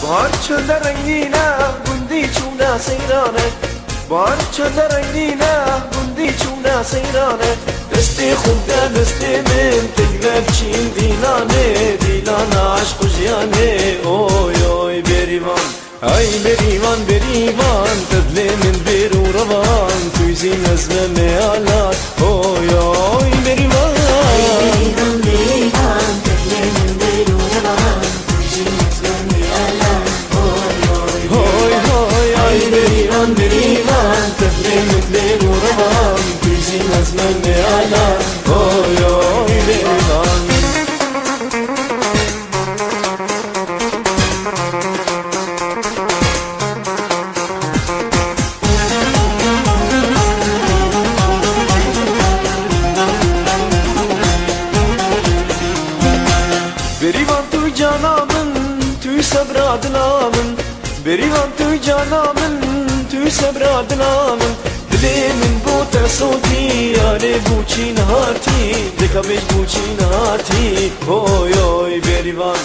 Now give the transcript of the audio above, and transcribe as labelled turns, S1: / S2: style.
S1: بار چند رنگینه گندی چونه سیرانه بار چند رنگینه گندی چونه سیرانه دستی خونده دستی من تگلب چین دیلانه دیلانه عشق و جیانه اوی اوی بریوان ay berivan berivan tedle min beru ravan tüzin ezme mealat oy oy berivan
S2: berivan berivan tedle min beru ravan tüzin ezme mealat oy oy
S1: oy oy ay berivan berivan tedle min beru ravan tüzin ezme mealat oy oy berivan berivan tu canamın tu sabra dilamın berivan tu canamın tu sabra dilamın dilimin bu tersoti yare bu çin hati dekabeş bu çin hati oy oy berivan